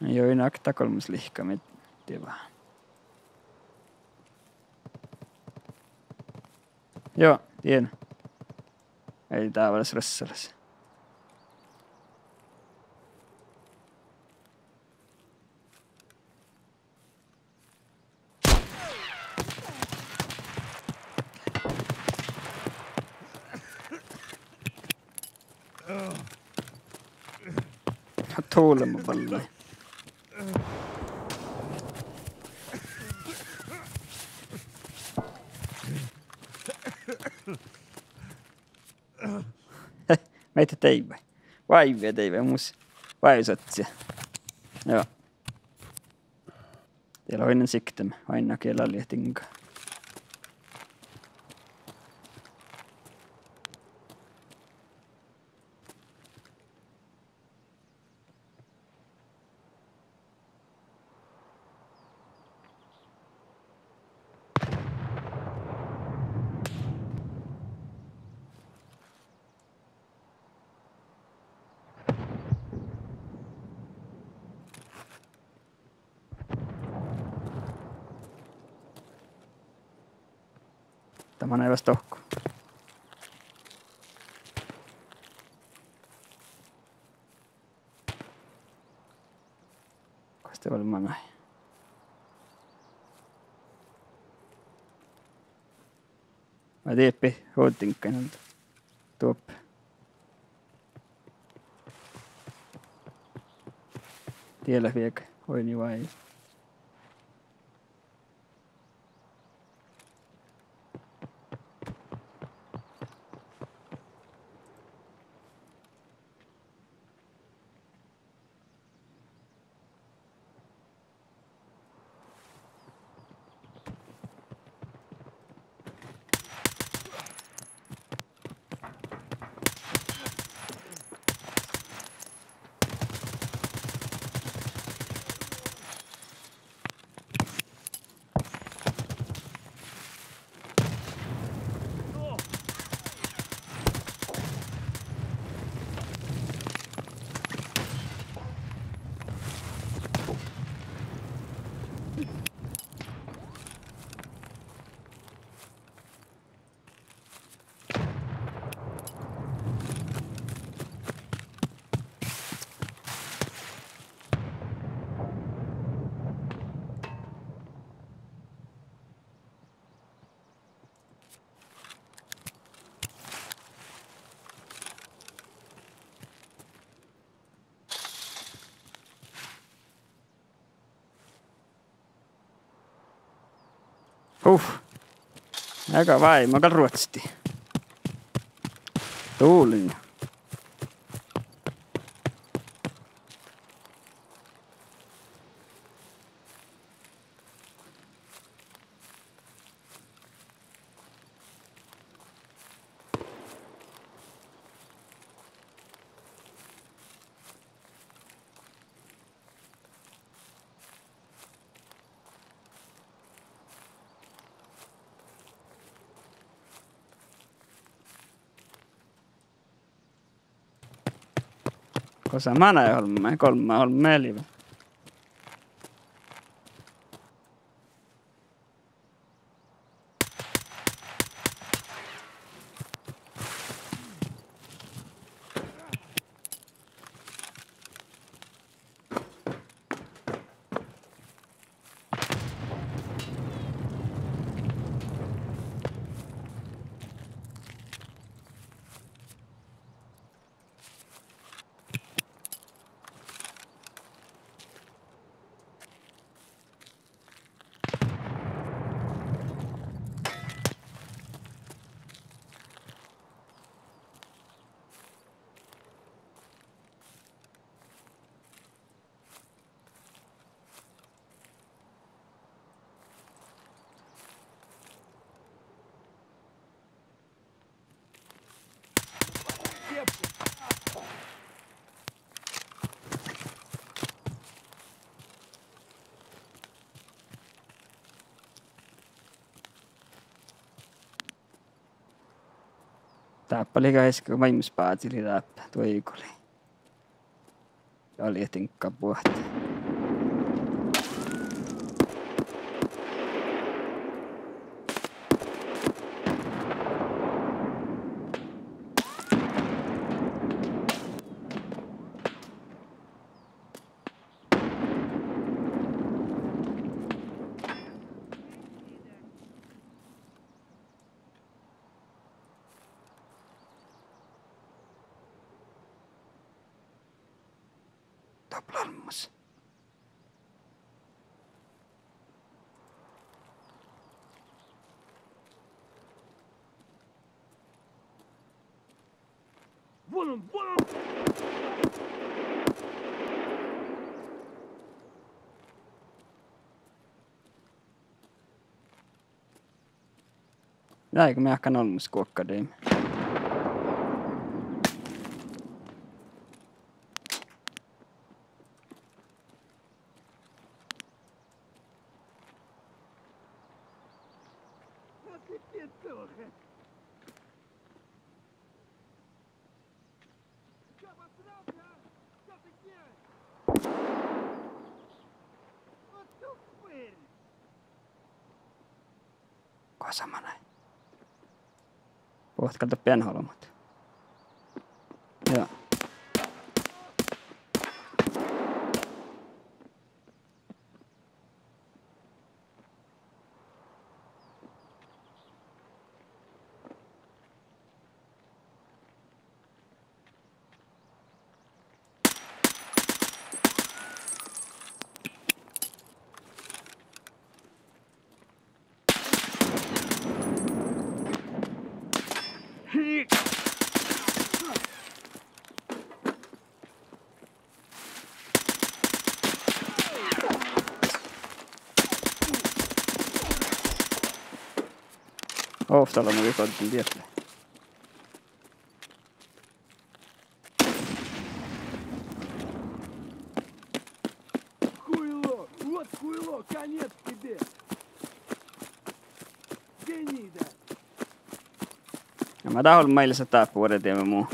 Join akta kolmas lihka med det var. Joo, tien. Ei täällä rössäläs. Tuulema palli. Meitä teivä. Vaivia teivä muus. Vaisatsia. Joo. Teillä on ennen siktämä. Aina kielä lihtinka. Tämä ei vasta tohko. Kaste valmaan näin. Mä teeppi hoitinkkaan tuoppe. Tiellä viekö, hoini vai? Aika vaimo, aika ruotsti. Tuulin. Cosa mana ei holme, kolme holme eli. Tappali käiskö vaimuspaatili tappaa tuo eikoli. Ja oli tinkka puhti. Toplarmos. Вон он, вон он! Jäikö me ehkä olmus kuokkadiin? Капец, Тоха! Чё, обосрался, а? Что ты делаешь? Вот тупырь! Kuka sama näin? Voit kato pienholmat. Joo. Oftalla on viikoitin tietää. Хуйло! Вот хуйло! Конец тебе! Гнида! Ja mä tahdon meille se taapuuden tiemme muu.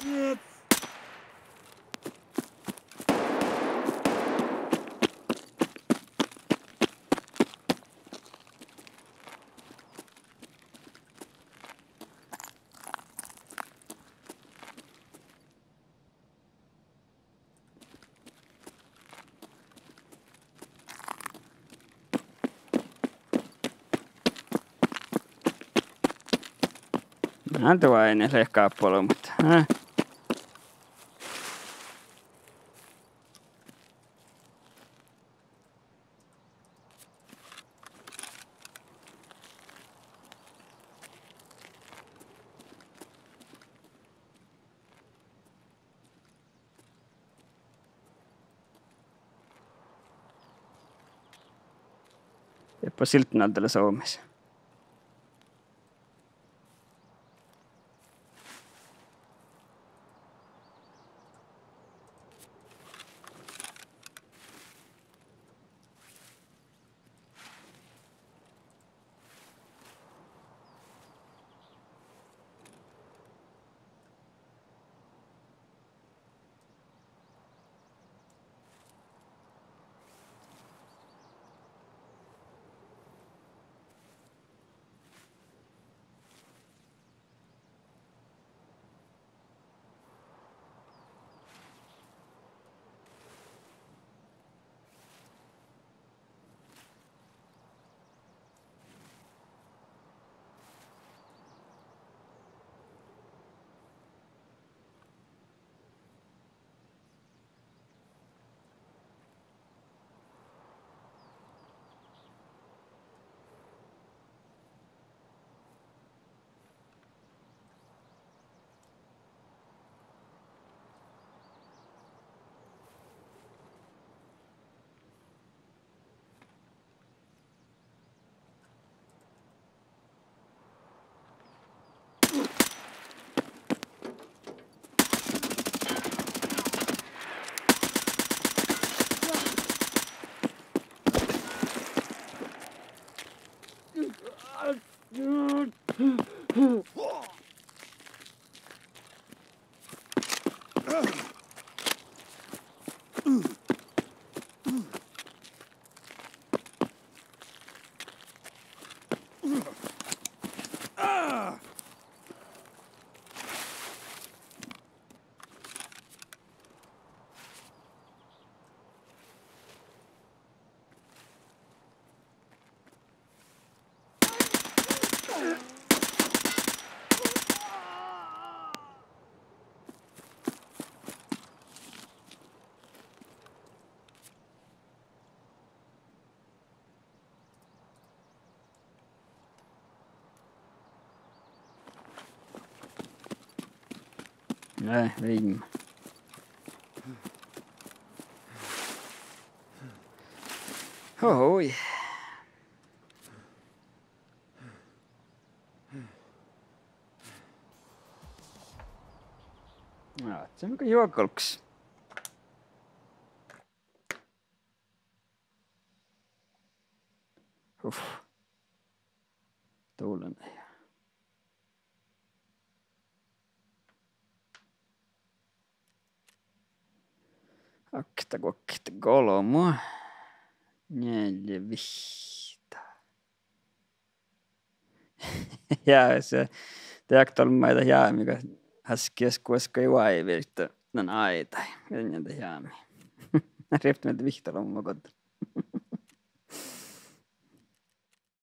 Нет! Mä tuo ei ne lehkaa puolella, mutta... Jeppa siltnältellä Suomessa. Nej, viim. Oi. Se on kuin juokolks. Tuulen. Akta kokta kolmoa. 4, 5. Ja se teaktolmaita jäämikä häskies kueska juaivirta nan aita. Ja niitä jäämi. Riippuu vihtalomma kotta.